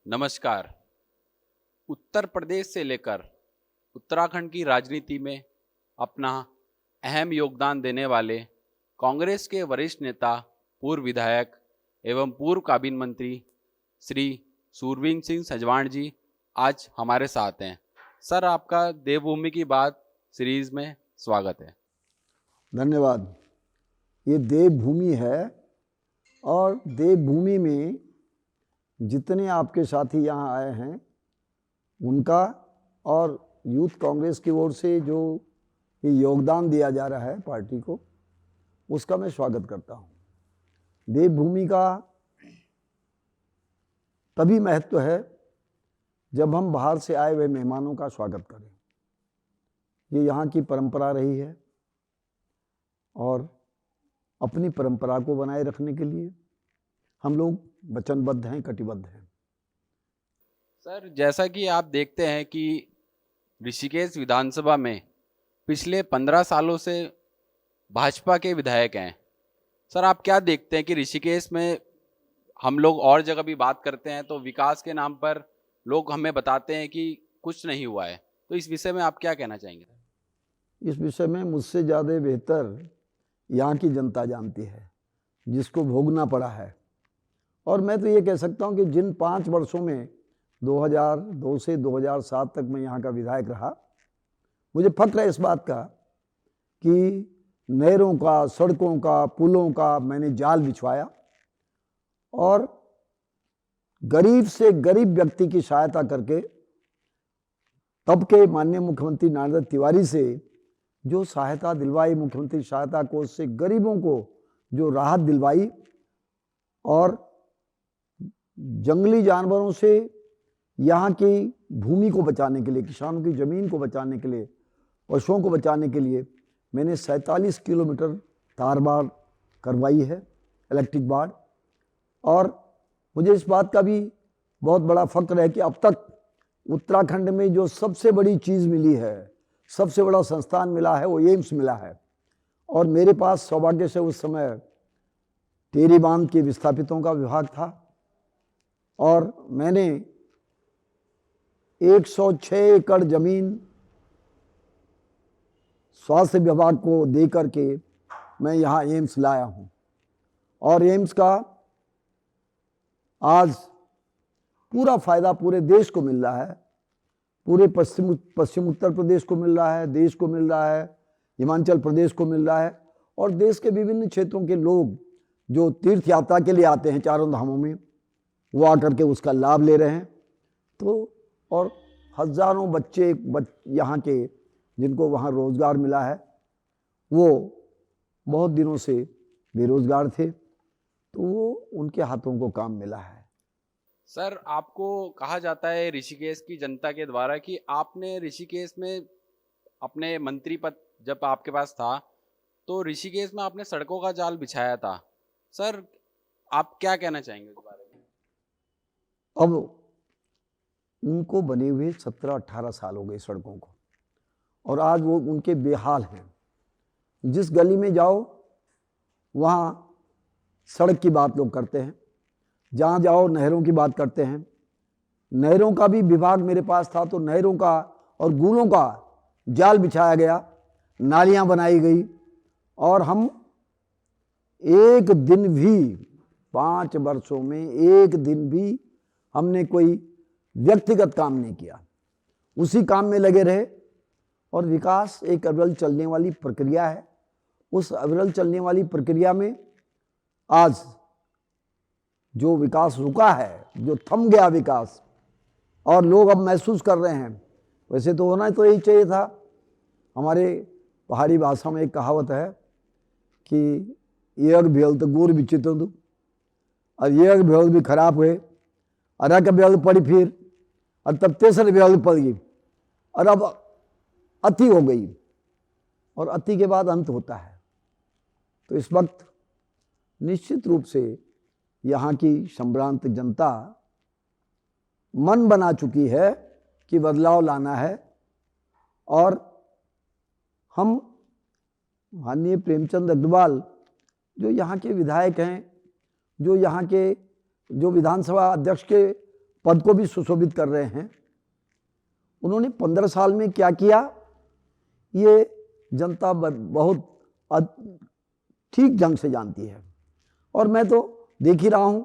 नमस्कार। उत्तर प्रदेश से लेकर उत्तराखंड की राजनीति में अपना अहम योगदान देने वाले कांग्रेस के वरिष्ठ नेता, पूर्व विधायक एवं पूर्व काबीना मंत्री श्री सूरवीर सिंह सजवाण जी आज हमारे साथ हैं। सर, आपका देवभूमि की बात सीरीज में स्वागत है। धन्यवाद। ये देवभूमि है और देवभूमि में जितने आपके साथी यहाँ आए हैं उनका और यूथ कांग्रेस की ओर से जो ये योगदान दिया जा रहा है पार्टी को, उसका मैं स्वागत करता हूँ। देवभूमि का तभी महत्व है जब हम बाहर से आए हुए मेहमानों का स्वागत करें। ये यहाँ की परंपरा रही है और अपनी परंपरा को बनाए रखने के लिए हम लोग वचनबद्ध हैं, कटिबद्ध हैं। सर, जैसा कि आप देखते हैं कि ऋषिकेश विधानसभा में पिछले 15 सालों से भाजपा के विधायक हैं। सर, आप क्या देखते हैं कि ऋषिकेश में हम लोग और जगह भी बात करते हैं तो विकास के नाम पर लोग हमें बताते हैं कि कुछ नहीं हुआ है, तो इस विषय में आप क्या कहना चाहेंगे? इस विषय में मुझसे ज़्यादा बेहतर यहाँ की जनता जानती है, जिसको भोगना पड़ा है। और मैं तो ये कह सकता हूँ कि जिन 5 वर्षों में 2002 से 2007 तक मैं यहाँ का विधायक रहा, मुझे फक्र है इस बात का कि नहरों का, सड़कों का, पुलों का मैंने जाल बिछवाया और गरीब से गरीब व्यक्ति की सहायता करके तब के माननीय मुख्यमंत्री नारायण तिवारी से जो सहायता दिलवाई, मुख्यमंत्री सहायता कोष से गरीबों को जो राहत दिलवाई और जंगली जानवरों से यहाँ की भूमि को बचाने के लिए, किसानों की ज़मीन को बचाने के लिए, पशुओं को बचाने के लिए मैंने 47 किलोमीटर तार बाड़ करवाई है, इलेक्ट्रिक बाड़। और मुझे इस बात का भी बहुत बड़ा फक्र है कि अब तक उत्तराखंड में जो सबसे बड़ी चीज़ मिली है, सबसे बड़ा संस्थान मिला है, वो एम्स मिला है। और मेरे पास सौभाग्य से उस समय टेरी बांध के विस्थापितों का विभाग था और मैंने 106 एकड़ जमीन स्वास्थ्य विभाग को दे करके मैं यहाँ एम्स लाया हूँ। और एम्स का आज पूरा फायदा पूरे देश को मिल रहा है, पूरे पश्चिम उत्तर प्रदेश को मिल रहा है, देश को मिल रहा है, हिमाचल प्रदेश को मिल रहा है और देश के विभिन्न क्षेत्रों के लोग जो तीर्थ यात्रा के लिए आते हैं चारों धामों में, वो आकर के उसका लाभ ले रहे हैं। तो और हजारों बच्चे यहाँ के जिनको वहाँ रोजगार मिला है, वो बहुत दिनों से बेरोजगार थे, तो वो उनके हाथों को काम मिला है। सर, आपको कहा जाता है ऋषिकेश की जनता के द्वारा कि आपने ऋषिकेश में अपने मंत्री पद जब आपके पास था तो ऋषिकेश में आपने सड़कों का जाल बिछाया था। सर, आप क्या कहना चाहेंगे इस बारे में? अब उनको बने हुए 17-18 साल हो गए सड़कों को और आज वो उनके बेहाल हैं। जिस गली में जाओ वहाँ सड़क की बात लोग करते हैं, जहाँ जाओ नहरों की बात करते हैं। नहरों का भी विभाग मेरे पास था तो नहरों का और गूलों का जाल बिछाया गया, नालियाँ बनाई गई और हम एक दिन भी 5 वर्षों में एक दिन भी हमने कोई व्यक्तिगत काम नहीं किया, उसी काम में लगे रहे। और विकास एक अविरल चलने वाली प्रक्रिया है। उस अविरल चलने वाली प्रक्रिया में आज जो विकास रुका है, जो थम गया विकास, और लोग अब महसूस कर रहे हैं, वैसे तो होना तो यही चाहिए था। हमारे पहाड़ी भाषा में एक कहावत है कि एक भेल तो गुड़ बिचित और एक भेल भी खराब हुए और एक भेल पड़ी फिर और तब तेसर भेल पड़ गई और अब अति हो गई और अति के बाद अंत होता है। तो इस वक्त निश्चित रूप से यहाँ की संभ्रांत जनता मन बना चुकी है कि बदलाव लाना है और हम माननीय प्रेमचंद अग्रवाल जो यहाँ के विधायक हैं, जो यहाँ के जो विधानसभा अध्यक्ष के पद को भी सुशोभित कर रहे हैं। उन्होंने 15 साल में क्या किया ये जनता बहुत ठीक ढंग से जानती है, और मैं तो देख ही रहा हूं।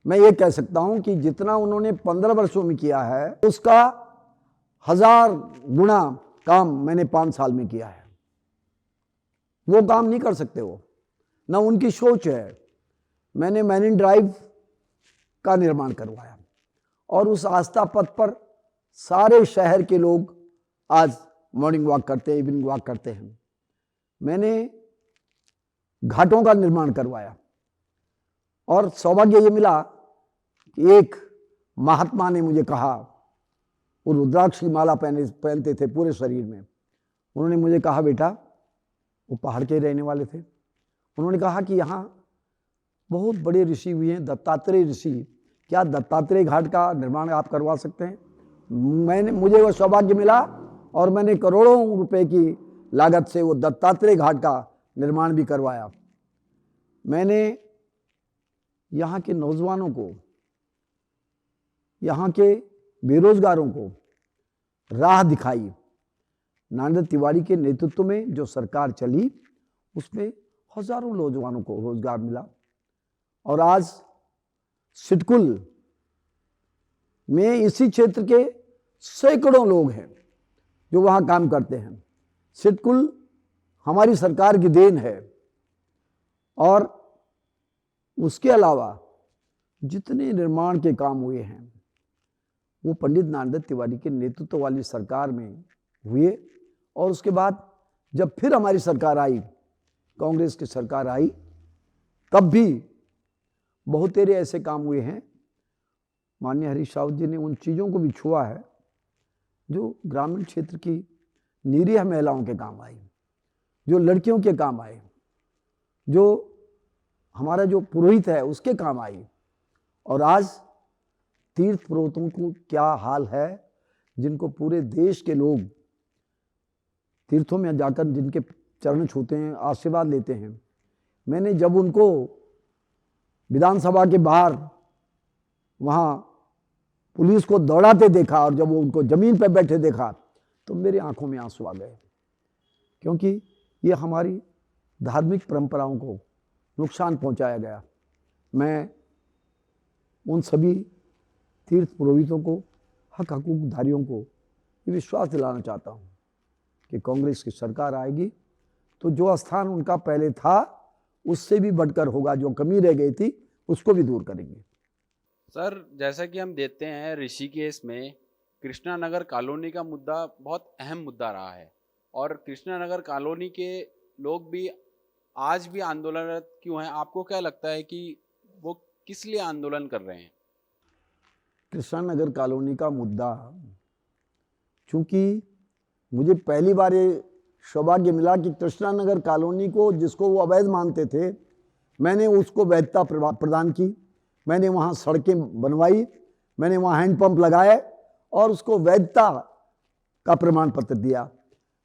मैं ये कह सकता हूं कि जितना उन्होंने 15 वर्षों में किया है उसका 1000 गुना काम मैंने 5 साल में किया है। वो काम नहीं कर सकते वो, ना उनकी सोच है। मैंने मैरिन ड्राइव का निर्माण करवाया और उस आस्था पथ पर सारे शहर के लोग आज मॉर्निंग वॉक करते हैं, इवनिंग वॉक करते हैं। मैंने घाटों का निर्माण करवाया और सौभाग्य ये मिला कि एक महात्मा ने मुझे कहा, वो रुद्राक्ष की माला पहनते थे पूरे शरीर में। उन्होंने मुझे कहा, बेटा, वो पहाड़ के रहने वाले थे, उन्होंने कहा कि यहाँ बहुत बड़े ऋषि हुए हैं, दत्तात्रेय ऋषि, क्या दत्तात्रेय घाट का निर्माण आप करवा सकते हैं? मुझे वो सौभाग्य मिला और मैंने करोड़ों रुपए की लागत से वो दत्तात्रेय घाट का निर्माण भी करवाया। मैंने यहाँ के नौजवानों को, यहाँ के बेरोजगारों को राह दिखाई। नांदेड़ तिवारी के नेतृत्व में जो सरकार चली उसमें हजारों नौजवानों को रोजगार मिला, और आज सिडकुल में इसी क्षेत्र के सैकड़ों लोग हैं जो वहां काम करते हैं। सिडकुल हमारी सरकार की देन है, और उसके अलावा जितने निर्माण के काम हुए हैं वो पंडित नांदेड़ तिवारी के नेतृत्व वाली सरकार में हुए। और उसके बाद जब फिर हमारी सरकार आई, कांग्रेस की सरकार आई, तब भी बहुत तेरे ऐसे काम हुए हैं। माननीय हरीश रावत जी ने उन चीज़ों को भी छुआ है जो ग्रामीण क्षेत्र की निरीह महिलाओं के काम आई, जो लड़कियों के काम आए, जो हमारा जो पुरोहित है उसके काम आई। और आज तीर्थ पुरोहितों को क्या हाल है, जिनको पूरे देश के लोग तीर्थों में जाकर जिनके चरण छूते हैं, आशीर्वाद लेते हैं। मैंने जब उनको विधानसभा के बाहर वहाँ पुलिस को दौड़ाते देखा और जब वो उनको जमीन पर बैठे देखा तो मेरी आंखों में आंसू आ गए, क्योंकि ये हमारी धार्मिक परंपराओं को नुकसान पहुंचाया गया। मैं उन सभी तीर्थ पुरोहितों को, हक हकूकधारियों को ये विश्वास दिलाना चाहता हूँ कि कांग्रेस की सरकार आएगी तो जो स्थान उनका पहले था उससे भी बढ़कर होगा, जो कमी रह गई थी उसको भी दूर करेंगे। सर, जैसा कि हम देखते हैं ऋषिकेश में कृष्णा नगर कॉलोनी का मुद्दा बहुत अहम मुद्दा रहा है, और कृष्णा नगर कॉलोनी के लोग भी आज भी आंदोलनरत क्यों हैं? आपको क्या लगता है कि वो किस लिए आंदोलन कर रहे हैं? कृष्णा नगर कॉलोनी का मुद्दा, चूंकि मुझे पहली बार ये सौभाग्य मिला कि कृष्णा नगर कॉलोनी को, जिसको वो अवैध मानते थे, मैंने उसको वैधता प्रदान की। मैंने वहाँ सड़कें बनवाई, मैंने वहाँ हैंडपंप लगाए और उसको वैधता का प्रमाण पत्र दिया।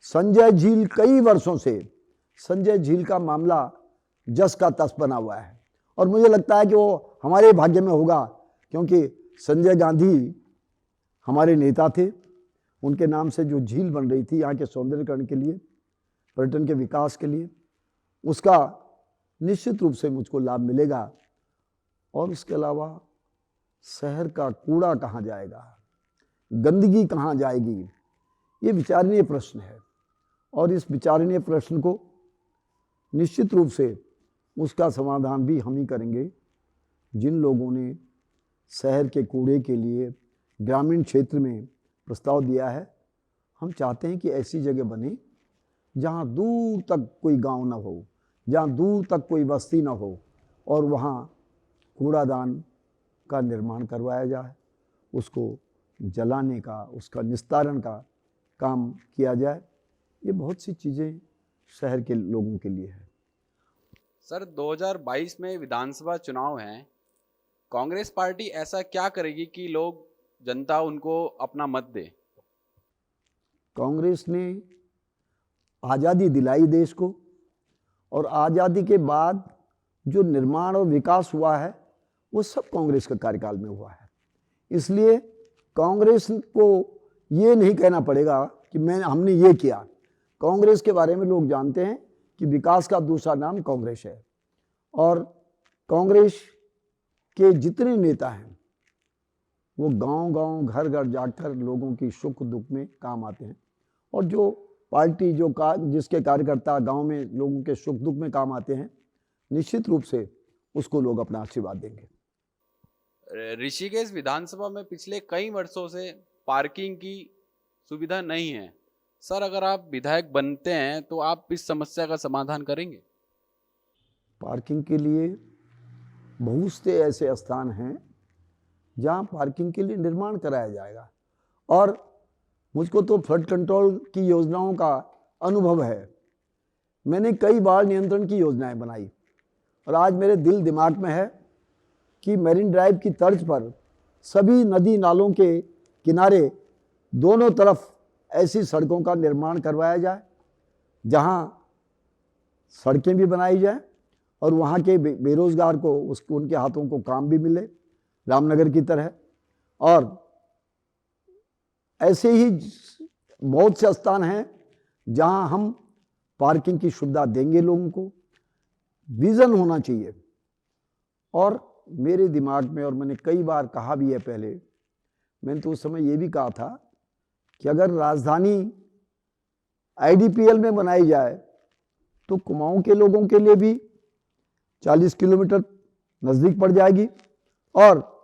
संजय झील, कई वर्षों से संजय झील का मामला जस का तस बना हुआ है, और मुझे लगता है कि वो हमारे भाग्य में होगा, क्योंकि संजय गांधी हमारे नेता थे। उनके नाम से जो झील बन रही थी यहाँ के सौंदर्यीकरण के लिए, पर्यटन के विकास के लिए, उसका निश्चित रूप से मुझको लाभ मिलेगा। और उसके अलावा शहर का कूड़ा कहाँ जाएगा, गंदगी कहाँ जाएगी, ये विचारणीय प्रश्न है, और इस विचारणीय प्रश्न को निश्चित रूप से उसका समाधान भी हम ही करेंगे। जिन लोगों ने शहर के कूड़े के लिए ग्रामीण क्षेत्र में प्रस्ताव दिया है, हम चाहते हैं कि ऐसी जगह बने जहाँ दूर तक कोई गांव ना हो, जहाँ दूर तक कोई बस्ती ना हो, और वहाँ कूड़ादान का निर्माण करवाया जाए, उसको जलाने का, उसका निस्तारण का काम किया जाए। ये बहुत सी चीज़ें शहर के लोगों के लिए है। सर, 2022 में विधानसभा चुनाव हैं, कांग्रेस पार्टी ऐसा क्या करेगी कि लोग, जनता उनको अपना मत दे? कांग्रेस ने आज़ादी दिलाई देश को, और आज़ादी के बाद जो निर्माण और विकास हुआ है वो सब कांग्रेस के कार्यकाल में हुआ है। इसलिए कांग्रेस को ये नहीं कहना पड़ेगा कि हमने ये किया। कांग्रेस के बारे में लोग जानते हैं कि विकास का दूसरा नाम कांग्रेस है, और कांग्रेस के जितने नेता हैं वो गांव-गांव, घर-घर जाकर लोगों की सुख दुख में काम आते हैं, और जो पार्टी जिसके कार्यकर्ता गांव में लोगों के सुख दुख में काम आते हैं, निश्चित रूप से उसको लोग अपना आशीर्वाद देंगे। ऋषिकेश विधानसभा में पिछले कई वर्षों से पार्किंग की सुविधा नहीं है। सर, अगर आप विधायक बनते हैं तो आप इस समस्या का समाधान करेंगे? पार्किंग के लिए बहुत से ऐसे स्थान हैं जहां पार्किंग के लिए निर्माण कराया जाएगा, और मुझको तो फ्लड कंट्रोल की योजनाओं का अनुभव है। मैंने कई बार नियंत्रण की योजनाएं बनाई, और आज मेरे दिल दिमाग में है कि मैरीन ड्राइव की तर्ज पर सभी नदी नालों के किनारे दोनों तरफ ऐसी सड़कों का निर्माण करवाया जाए जहां सड़कें भी बनाई जाए और वहां के बेरोजगार को उनके हाथों को काम भी मिले, रामनगर की तरह। और ऐसे ही बहुत से स्थान हैं जहां हम पार्किंग की सुविधा देंगे लोगों को। विजन होना चाहिए, और मेरे दिमाग में, और मैंने कई बार कहा भी है पहले, मैंने तो उस समय ये भी कहा था कि अगर राजधानी आईडीपीएल में बनाई जाए तो कुमाऊं के लोगों के लिए भी 40 किलोमीटर नज़दीक पड़ जाएगी, और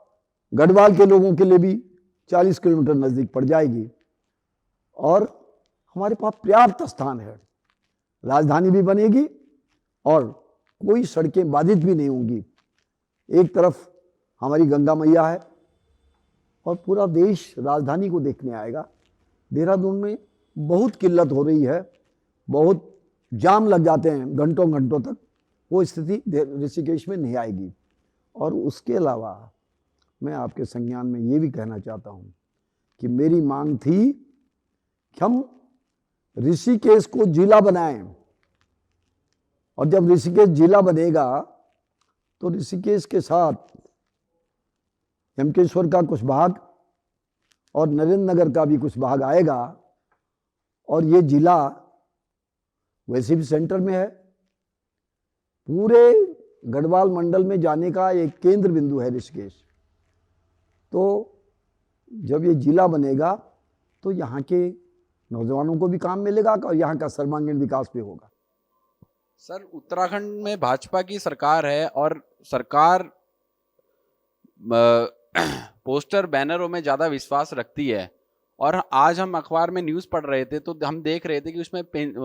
गढ़वाल के लोगों के लिए भी 40 किलोमीटर नज़दीक पड़ जाएगी, और हमारे पास पर्याप्त स्थान है। राजधानी भी बनेगी और कोई सड़कें बाधित भी नहीं होंगी। एक तरफ हमारी गंगा मैया है, और पूरा देश राजधानी को देखने आएगा। देहरादून में बहुत किल्लत हो रही है, बहुत जाम लग जाते हैं घंटों घंटों तक, वो स्थिति ऋषिकेश में नहीं आएगी। और उसके अलावा मैं आपके संज्ञान में ये भी कहना चाहता हूँ कि मेरी मांग थी कि हम ऋषिकेश को जिला बनाएं, और जब ऋषिकेश जिला बनेगा तो ऋषिकेश के साथ यमकेश्वर का कुछ भाग और नरेंद्र नगर का भी कुछ भाग आएगा, और ये जिला वैसे भी सेंटर में है। पूरे गढ़वाल मंडल में जाने का एक केंद्र बिंदु है ऋषिकेश। तो जब ये जिला बनेगा तो यहाँ के नौजवानों को भी काम मिलेगा और यहाँ का सर्वांगीण विकास भी होगा। सर, उत्तराखंड में भाजपा की सरकार है, और सरकार पोस्टर बैनरों में ज़्यादा विश्वास रखती है, और आज हम अखबार में न्यूज़ पढ़ रहे थे तो हम देख रहे थे कि उसमें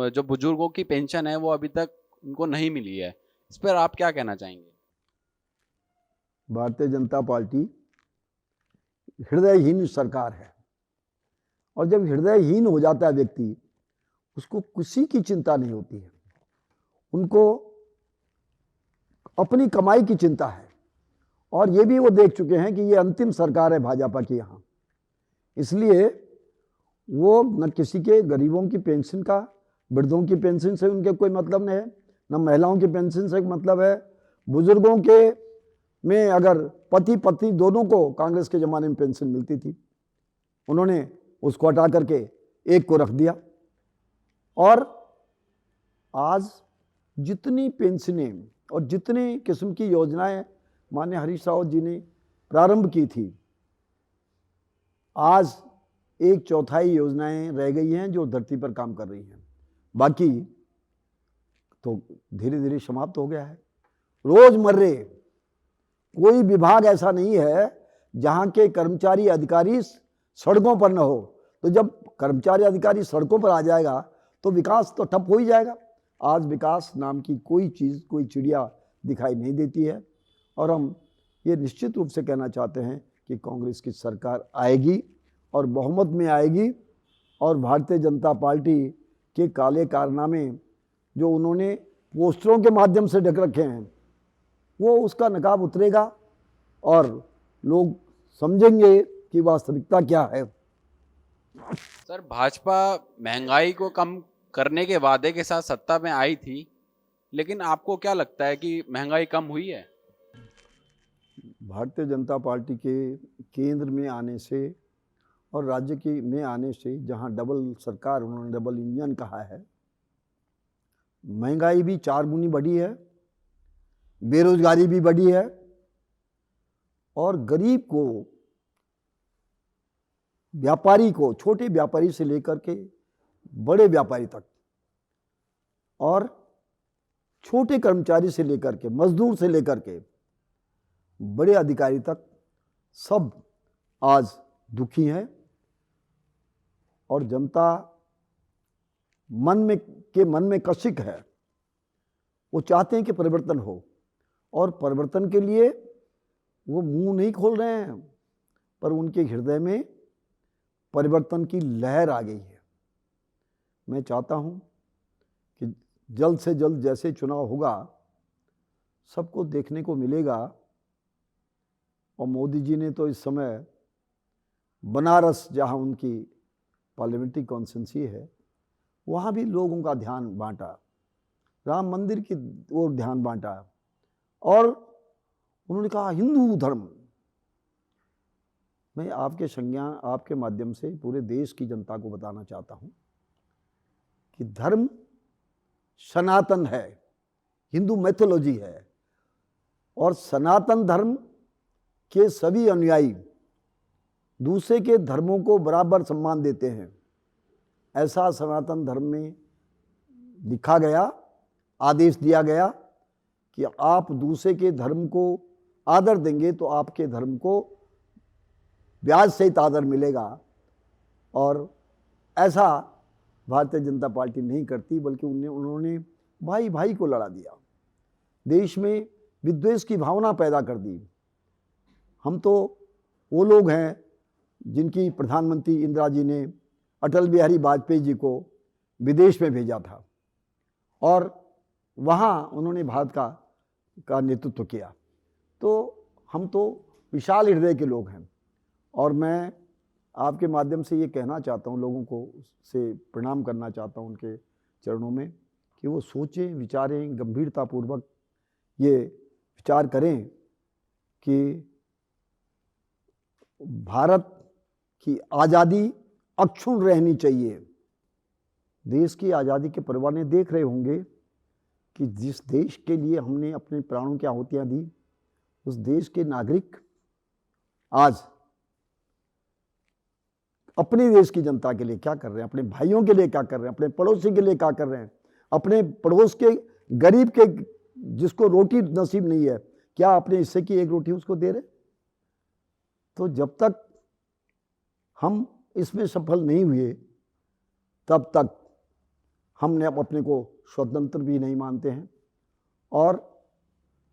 जो बुजुर्गों की पेंशन है वो अभी तक उनको नहीं मिली है। इस पर आप क्या कहना चाहेंगे? भारतीय जनता पार्टी हृदयहीन सरकार है, और जब हृदयहीन हो जाता है व्यक्ति, उसको किसी की चिंता नहीं होती है, उनको अपनी कमाई की चिंता है। और ये भी वो देख चुके हैं कि ये अंतिम सरकार है भाजपा की यहाँ, इसलिए वो न किसी के गरीबों की पेंशन का, वृद्धों की पेंशन से उनके कोई मतलब नहीं है, न महिलाओं की पेंशन से मतलब है। बुजुर्गों के में अगर पति पत्नी दोनों को कांग्रेस के ज़माने में पेंशन मिलती थी, उन्होंने उसको हटा करके एक को रख दिया। और आज जितनी पेंशनें और जितनी किस्म की योजनाएं माननीय हरीश रावत जी ने प्रारंभ की थी, आज 1/4 योजनाएं रह गई हैं जो धरती पर काम कर रही हैं, बाकी तो धीरे धीरे समाप्त हो गया है। रोजमर्रे कोई विभाग ऐसा नहीं है जहां के कर्मचारी अधिकारी सड़कों पर न हो। तो जब कर्मचारी अधिकारी सड़कों पर आ जाएगा तो विकास तो ठप हो ही जाएगा। आज विकास नाम की कोई चीज़, कोई चिड़िया दिखाई नहीं देती है, और हम ये निश्चित रूप से कहना चाहते हैं कि कांग्रेस की सरकार आएगी और बहुमत में आएगी, और भारतीय जनता पार्टी के काले कारनामे जो उन्होंने पोस्टरों के माध्यम से ढक रखे हैं, वो उसका नकाब उतरेगा और लोग समझेंगे कि वास्तविकता क्या है। सर, भाजपा महंगाई को कम करने के वादे के साथ सत्ता में आई थी, लेकिन आपको क्या लगता है कि महंगाई कम हुई है? भारतीय जनता पार्टी के केंद्र में आने से और राज्य के में आने से, जहां डबल सरकार, उन्होंने डबल इंजन कहा है, महंगाई भी 4 गुनी बढ़ी है, बेरोजगारी भी बढ़ी है और गरीब को, व्यापारी को, छोटे व्यापारी से लेकर के बड़े व्यापारी तक और छोटे कर्मचारी से लेकर के, मजदूर से लेकर के बड़े अधिकारी तक सब आज दुखी हैं और जनता मन में कशिक है। वो चाहते हैं कि परिवर्तन हो और परिवर्तन के लिए वो मुंह नहीं खोल रहे हैं, पर उनके हृदय में परिवर्तन की लहर आ गई है। मैं चाहता हूं कि जल्द से जल्द जैसे चुनाव होगा सबको देखने को मिलेगा। और मोदी जी ने तो इस समय बनारस, जहां उनकी पार्लियामेंट्री कॉन्स्टिट्यूंसी है, वहाँ भी लोगों का ध्यान बांटा, राम मंदिर की ओर ध्यान बांटा और उन्होंने कहा हिंदू धर्म। मैं आपके माध्यम से पूरे देश की जनता को बताना चाहता हूँ कि धर्म सनातन है, हिंदू मैथोलॉजी है और सनातन धर्म के सभी अनुयायी दूसरे के धर्मों को बराबर सम्मान देते हैं। ऐसा सनातन धर्म में लिखा गया, आदेश दिया गया कि आप दूसरे के धर्म को आदर देंगे तो आपके धर्म को ब्याज सहित आदर मिलेगा। और ऐसा भारतीय जनता पार्टी नहीं करती, बल्कि उन्होंने भाई भाई को लड़ा दिया, देश में विद्वेष की भावना पैदा कर दी। हम तो वो लोग हैं जिनकी प्रधानमंत्री इंदिरा जी ने अटल बिहारी वाजपेयी जी को विदेश में भेजा था और वहाँ उन्होंने भारत का नेतृत्व किया। तो हम तो विशाल हृदय के लोग हैं और मैं आपके माध्यम से ये कहना चाहता हूँ, लोगों को से प्रणाम करना चाहता हूँ उनके चरणों में कि वो सोचें, विचारें, गंभीरतापूर्वक ये विचार करें कि भारत की आज़ादी अक्षुण्ण रहनी चाहिए। देश की आज़ादी के परवाने देख रहे होंगे कि जिस देश के लिए हमने अपने प्राणों की आहुतियाँ दी, उस देश के नागरिक आज अपने देश की जनता के लिए क्या कर रहे हैं, अपने भाइयों के लिए क्या कर रहे हैं, अपने पड़ोसी के लिए क्या कर रहे हैं, अपने पड़ोस के गरीब के, जिसको रोटी नसीब नहीं है, क्या अपने हिस्से की एक रोटी उसको दे रहे? तो जब तक हम इसमें सफल नहीं हुए तब तक हमने अपने को स्वतंत्र भी नहीं मानते हैं। और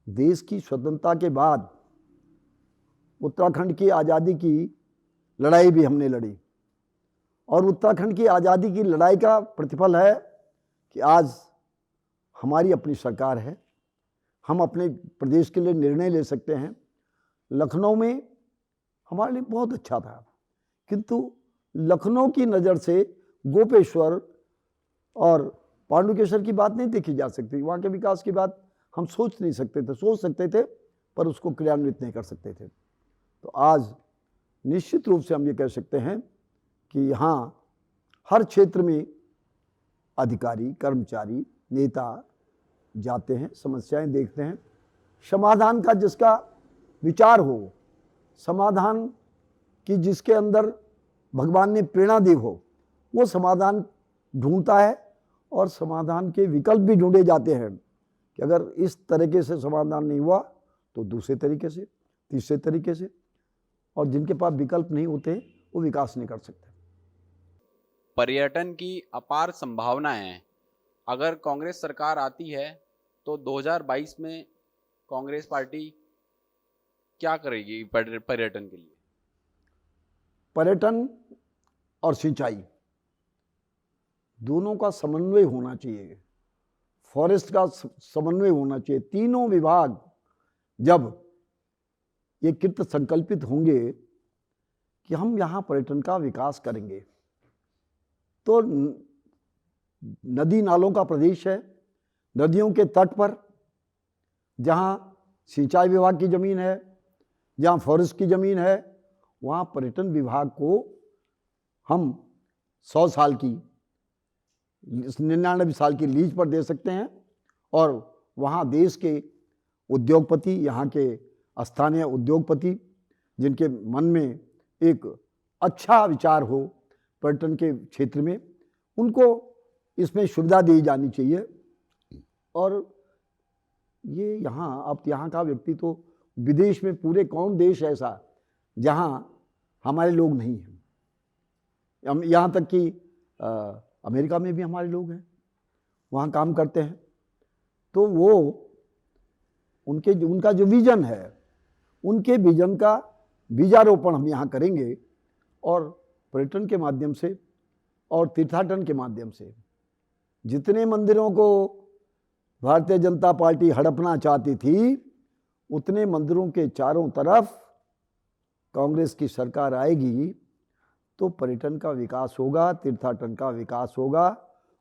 देश की स्वतंत्रता के बाद उत्तराखंड की आज़ादी की लड़ाई भी हमने लड़ी और उत्तराखंड की आज़ादी की लड़ाई का प्रतिफल है कि आज हमारी अपनी सरकार है, हम अपने प्रदेश के लिए निर्णय ले सकते हैं। लखनऊ में हमारे लिए बहुत अच्छा था, किंतु लखनऊ की नज़र से गोपेश्वर और पांडुकेश्वर की बात नहीं देखी जा सकती। वहाँ के विकास की बात हम सोच नहीं सकते थे, सोच सकते थे पर उसको क्रियान्वित नहीं कर सकते थे। तो आज निश्चित रूप से हम ये कह सकते हैं कि यहाँ हर क्षेत्र में अधिकारी, कर्मचारी, नेता जाते हैं, समस्याएं देखते हैं, समाधान का जिसका विचार हो, समाधान की जिसके अंदर भगवान ने प्रेरणा दी हो, वो समाधान ढूंढता है और समाधान के विकल्प भी ढूंढे जाते हैं कि अगर इस तरीके से समाधान नहीं हुआ तो दूसरे तरीके से, तीसरे तरीके से, और जिनके पास विकल्प नहीं होते वो विकास नहीं कर सकते। पर्यटन की अपार संभावनाएं हैं। अगर कांग्रेस सरकार आती है तो 2022 में कांग्रेस पार्टी क्या करेगी पर्यटन के लिए? पर्यटन और सिंचाई दोनों का समन्वय होना चाहिए, फॉरेस्ट का समन्वय होना चाहिए। तीनों विभाग जब ये कृत संकल्पित होंगे कि हम यहाँ पर्यटन का विकास करेंगे, तो नदी नालों का प्रदेश है, नदियों के तट पर जहाँ सिंचाई विभाग की ज़मीन है, जहाँ फॉरेस्ट की ज़मीन है वहाँ पर्यटन विभाग को हम 100 साल की 99 साल की लीज पर दे सकते हैं और वहाँ देश के उद्योगपति, यहाँ के स्थानीय उद्योगपति जिनके मन में एक अच्छा विचार हो पर्यटन के क्षेत्र में, उनको इसमें सुविधा दी जानी चाहिए। और ये यहाँ अब यहाँ का व्यक्ति तो विदेश में, पूरे कौन देश ऐसा जहाँ हमारे लोग नहीं हैं, यहाँ तक कि अमेरिका में भी हमारे लोग हैं, वहाँ काम करते हैं। तो वो उनका जो विजन है, उनके विजन का बीजारोपण हम यहाँ करेंगे और पर्यटन के माध्यम से और तीर्थाटन के माध्यम से जितने मंदिरों को भारतीय जनता पार्टी हड़पना चाहती थी, उतने मंदिरों के चारों तरफ कांग्रेस की सरकार आएगी तो पर्यटन का विकास होगा, तीर्थाटन का विकास होगा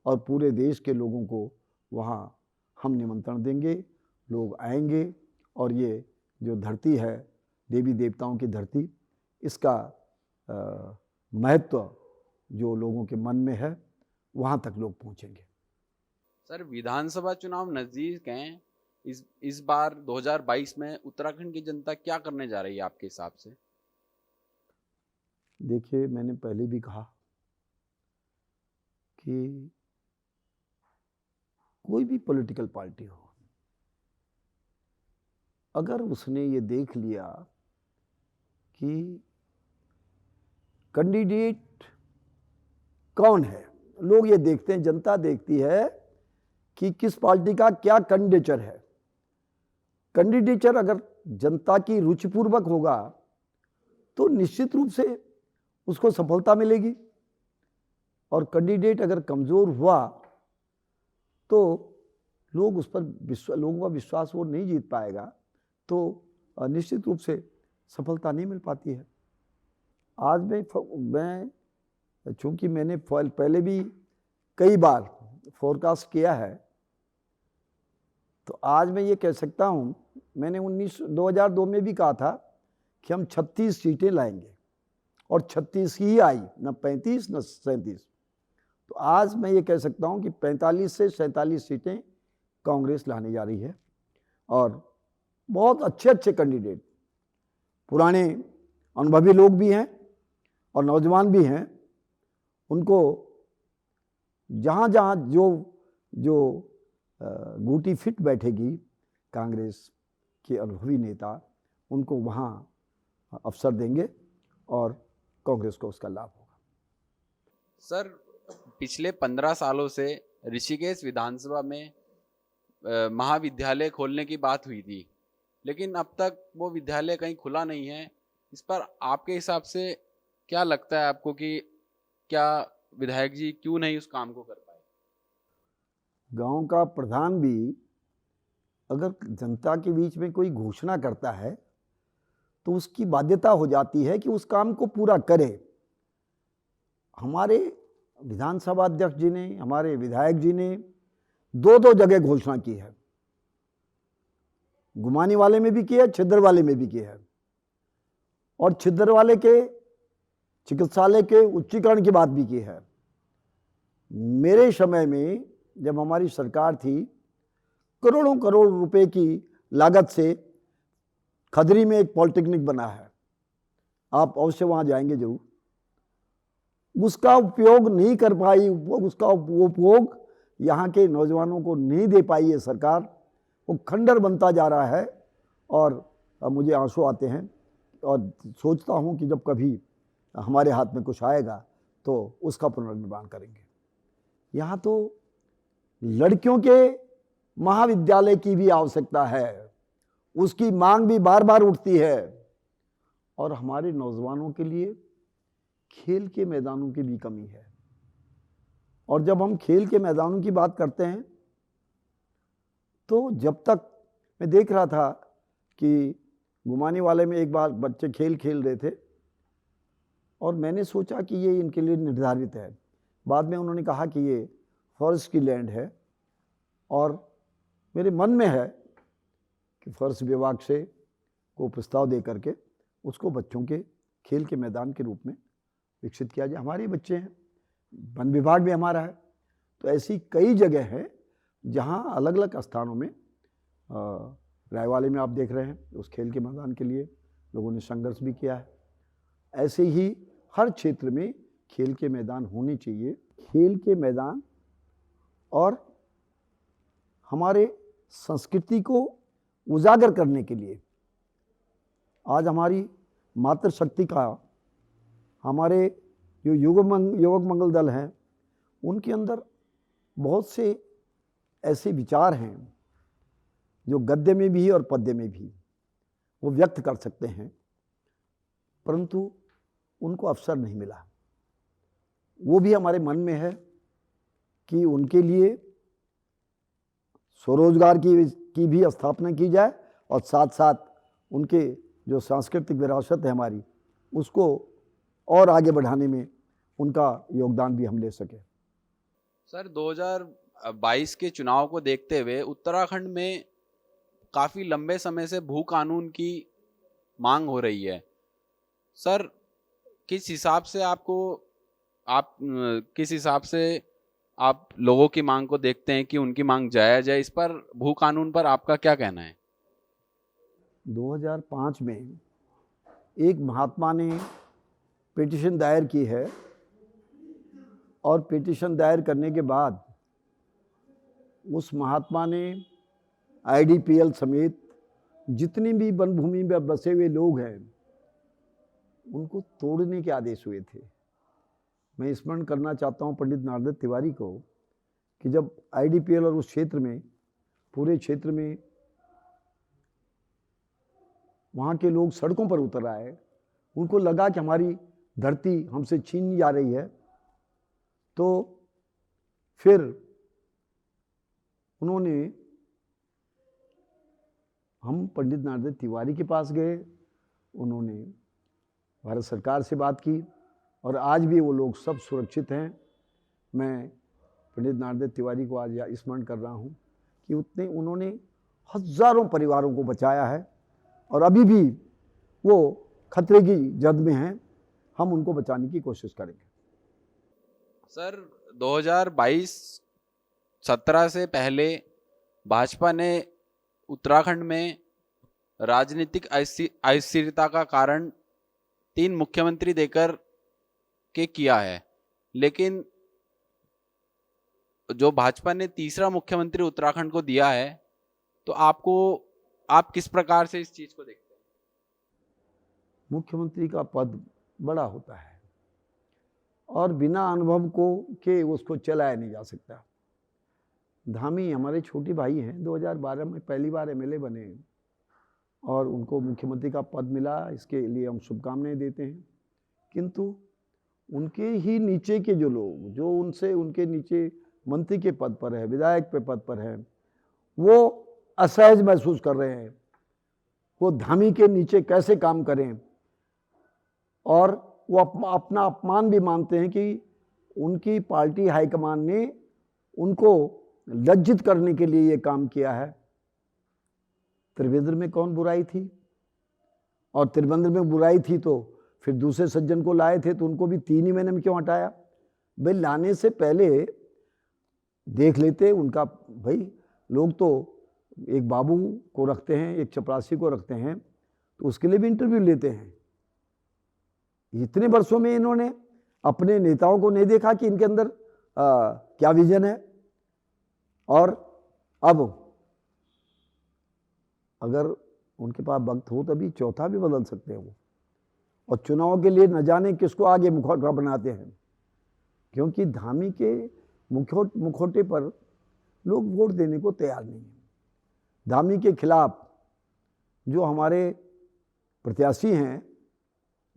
और पूरे देश के लोगों को वहाँ हम निमंत्रण देंगे, लोग आएंगे और ये जो धरती है, देवी देवताओं की धरती, इसका महत्व जो लोगों के मन में है वहाँ तक लोग पहुँचेंगे। सर, विधानसभा चुनाव नज़दीक हैं। इस बार 2022 में उत्तराखंड की जनता क्या करने जा रही है आपके हिसाब से? देखिए, मैंने पहले भी कहा कि कोई भी पॉलिटिकल पार्टी हो, अगर उसने ये देख लिया कि कैंडिडेट कौन है, लोग ये देखते हैं, जनता देखती है कि किस पार्टी का क्या कैंडिडेचर है। कैंडिडेचर अगर जनता की रुचिपूर्वक होगा तो निश्चित रूप से उसको सफलता मिलेगी और कैंडिडेट अगर कमज़ोर हुआ तो लोग उस पर लोगों का विश्वास वो नहीं जीत पाएगा, तो निश्चित रूप से सफलता नहीं मिल पाती है। आज मैं चूँकि मैंने पहले भी कई बार फोरकास्ट किया है, तो आज मैं ये कह सकता हूँ, मैंने 2002 में भी कहा था कि हम 36 सीटें लाएंगे और 36 ही आई, न 35 न 37। तो आज मैं ये कह सकता हूँ कि 45 से 47 सीटें कांग्रेस लाने जा रही है और बहुत अच्छे अच्छे कैंडिडेट, पुराने अनुभवी लोग भी हैं और नौजवान भी हैं, उनको जहाँ जहाँ जो गूटी फिट बैठेगी कांग्रेस के अनुभवी नेता, उनको वहाँ अवसर देंगे और कांग्रेस को उसका लाभ होगा। सर, पिछले 15 सालों से ऋषिकेश विधानसभा में महाविद्यालय खोलने की बात हुई थी, लेकिन अब तक वो विद्यालय कहीं खुला नहीं है। इस पर आपके हिसाब से क्या लगता है आपको कि क्या विधायक जी क्यों नहीं उस काम को कर पाए? गांव का प्रधान भी अगर जनता के बीच में कोई घोषणा करता है तो उसकी बाध्यता हो जाती है कि उस काम को पूरा करे। हमारे विधानसभा अध्यक्ष जी ने, हमारे विधायक जी ने दो जगह घोषणा की है, गुमानी वाले में भी की है, छिद्र वाले में भी की है, और छिद्र वाले के चिकित्सालय के उच्चीकरण की बात भी की है। मेरे समय में जब हमारी सरकार थी, करोड़ों करोड़ रुपए की लागत से खदरी में एक पॉलिटेक्निक बना है, आप अवश्य वहाँ जाएंगे जरूर। उसका उपयोग नहीं कर पाई, उसका उपयोग यहाँ के नौजवानों को नहीं दे पाई है सरकार, वो खंडर बनता जा रहा है और मुझे आंसू आते हैं और सोचता हूँ कि जब कभी हमारे हाथ में कुछ आएगा तो उसका पुनर्निर्माण करेंगे। यहाँ तो लड़कियों के महाविद्यालय की भी आवश्यकता है, उसकी मांग भी बार बार उठती है, और हमारे नौजवानों के लिए खेल के मैदानों की भी कमी है। और जब हम खेल के मैदानों की बात करते हैं तो जब तक मैं देख रहा था कि गुमानी वाले में एक बार बच्चे खेल रहे थे और मैंने सोचा कि ये इनके लिए निर्धारित है। बाद में उन्होंने कहा कि ये फॉरेस्ट की लैंड है, और मेरे मन में है कि फॉरेस्ट विभाग से को प्रस्ताव दे करके उसको बच्चों के खेल के मैदान के रूप में विकसित किया जाए। हमारे बच्चे हैं, वन विभाग भी हमारा है, तो ऐसी कई जगह है जहाँ अलग अलग स्थानों में रायवाले में आप देख रहे हैं उस खेल के मैदान के लिए लोगों ने संघर्ष भी किया है। ऐसे ही हर क्षेत्र में खेल के मैदान होने चाहिए। खेल के मैदान और हमारे संस्कृति को उजागर करने के लिए आज हमारी मातृशक्ति का हमारे जो युवक मंगल दल हैं उनके अंदर बहुत से ऐसे विचार हैं जो गद्य में भी और पद्य में भी वो व्यक्त कर सकते हैं, परंतु उनको अवसर नहीं मिला। वो भी हमारे मन में है कि उनके लिए स्वरोजगार की भी स्थापना की जाए और साथ साथ उनके जो सांस्कृतिक विरासत है हमारी उसको और आगे बढ़ाने में उनका योगदान भी हम ले सकें। सर 2022 के चुनाव को देखते हुए उत्तराखंड में काफ़ी लंबे समय से भू कानून की मांग हो रही है। सर किस हिसाब से आप लोगों की मांग को देखते हैं कि उनकी मांग जायज़ है? इस पर भू कानून पर आपका क्या कहना है? 2005 में एक महात्मा ने पिटीशन दायर की है और पिटीशन दायर करने के बाद उस महात्मा ने आईडीपीएल समेत जितने भी वन भूमि में बसे हुए लोग हैं उनको तोड़ने के आदेश हुए थे। मैं स्मरण करना चाहता हूं पंडित नारद तिवारी को कि जब आईडीपीएल और उस क्षेत्र में पूरे क्षेत्र में वहाँ के लोग सड़कों पर उतर आए, उनको लगा कि हमारी धरती हमसे छीनी जा रही है, तो फिर उन्होंने हम पंडित नारद तिवारी के पास गए, उन्होंने भारत सरकार से बात की और आज भी वो लोग सब सुरक्षित हैं। मैं पंडित नारद तिवारी को आज स्मरण कर रहा हूँ कि उन्होंने हजारों परिवारों को बचाया है और अभी भी वो खतरे की जद में हैं। हम उनको बचाने की कोशिश करेंगे। सर 2022-17 से पहले भाजपा ने उत्तराखंड में राजनीतिक अस्थिरता का कारण 3 मुख्यमंत्री देकर के किया है, लेकिन जो भाजपा ने तीसरा मुख्यमंत्री उत्तराखंड को दिया है, तो आप किस प्रकार से इस चीज को देखते हैं? मुख्यमंत्री का पद बड़ा होता है और बिना अनुभव के उसको चलाया नहीं जा सकता। धामी हमारे छोटे भाई हैं, 2012 में पहली बार एमएलए बने और उनको मुख्यमंत्री का पद मिला, इसके लिए हम शुभकामनाएं देते हैं। किंतु उनके ही नीचे के जो लोग जो उनके नीचे मंत्री के पद पर है, विधायक पे पद पर है, वो असहज महसूस कर रहे हैं। वो धामी के नीचे कैसे काम करें और वो अपना अपमान भी मानते हैं कि उनकी पार्टी हाईकमान ने उनको लज्जित करने के लिए ये काम किया है। त्रिवेंद्र में कौन बुराई थी? और त्रिवेंद्र में बुराई थी तो फिर दूसरे सज्जन को लाए थे, तो उनको भी 3 ही महीने में क्यों हटाया? भाई लाने से पहले देख लेते उनका। भाई लोग तो एक बाबू को रखते हैं, एक चपरासी को रखते हैं, तो उसके लिए भी इंटरव्यू लेते हैं। इतने वर्षों में इन्होंने अपने नेताओं को नहीं देखा कि इनके अंदर क्या विजन है। और अब अगर उनके पास वक्त हो तभी चौथा भी बदल सकते हैं वो, और चुनाव के लिए न जाने किसको आगे मुखौटा बनाते हैं, क्योंकि धामी के मुखौटे पर लोग वोट देने को तैयार नहीं है। धामी के खिलाफ जो हमारे प्रत्याशी हैं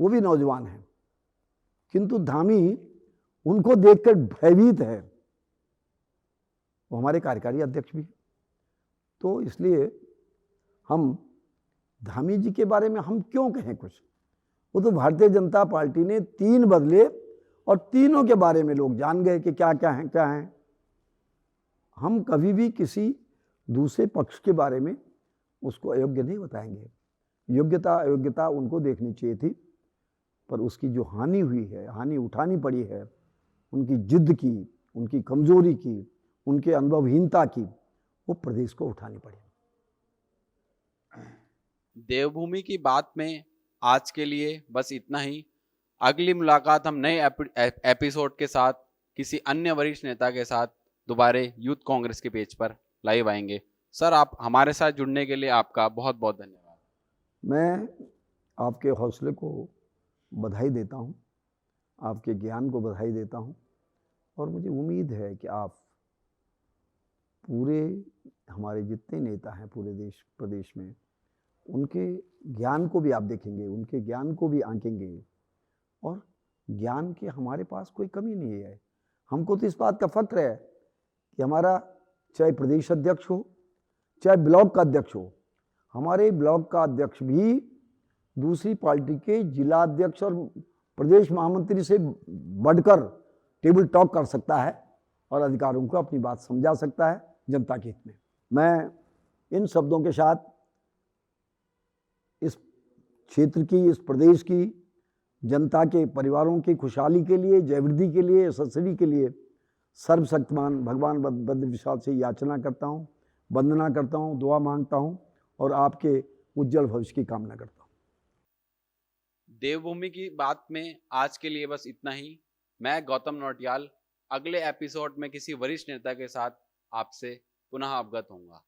वो भी नौजवान हैं, किंतु धामी उनको देखकर भयभीत है। वो हमारे कार्यकारी अध्यक्ष भी हैं। तो इसलिए हम धामी जी के बारे में हम क्यों कहें कुछ? वो तो भारतीय जनता पार्टी ने 3 बदले और तीनों के बारे में लोग जान गए कि क्या क्या हैं। हम कभी भी किसी दूसरे पक्ष के बारे में उसको अयोग्य नहीं बताएंगे। योग्यता अयोग्यता उनको देखनी चाहिए थी, पर उसकी जो हानि हुई है, हानि उठानी पड़ी है, उनकी जिद्द की, उनकी कमजोरी की, उनके अनुभवहीनता की, वो प्रदेश को उठानी पड़ी। देवभूमि की बात में आज के लिए बस इतना ही। अगली मुलाकात हम नए एपिसोड के साथ किसी अन्य वरिष्ठ नेता के साथ दोबारा यूथ कांग्रेस के पेज पर लाइव आएंगे। सर, आप हमारे साथ जुड़ने के लिए आपका बहुत बहुत धन्यवाद। मैं आपके हौसले को बधाई देता हूँ, आपके ज्ञान को बधाई देता हूँ, और मुझे उम्मीद है कि आप पूरे हमारे जितने नेता हैं पूरे देश प्रदेश में, उनके ज्ञान को भी आप देखेंगे, उनके ज्ञान को भी आंकेंगे, और ज्ञान की हमारे पास कोई कमी नहीं है। हमको तो इस बात का फक्र है कि हमारा चाहे प्रदेश अध्यक्ष हो, चाहे ब्लॉक का अध्यक्ष हो, हमारे ब्लॉक का अध्यक्ष भी दूसरी पार्टी के जिला अध्यक्ष और प्रदेश महामंत्री से बढ़कर टेबल टॉक कर सकता है और अधिकारियों को अपनी बात समझा सकता है जनता के हित में। मैं इन शब्दों के साथ इस क्षेत्र की, इस प्रदेश की जनता के परिवारों की खुशहाली के लिए, जयवृद्धि के लिए, सत्सरी के लिए सर्वशक्तिमान भगवान बद्र विशाल से याचना करता हूँ, वंदना करता हूँ, दुआ मांगता हूँ और आपके उज्जवल भविष्य की कामना करता हूँ। देवभूमि की बात में आज के लिए बस इतना ही। मैं गौतम नौटियाल अगले एपिसोड में किसी वरिष्ठ नेता के साथ आपसे पुनः अवगत होऊंगा।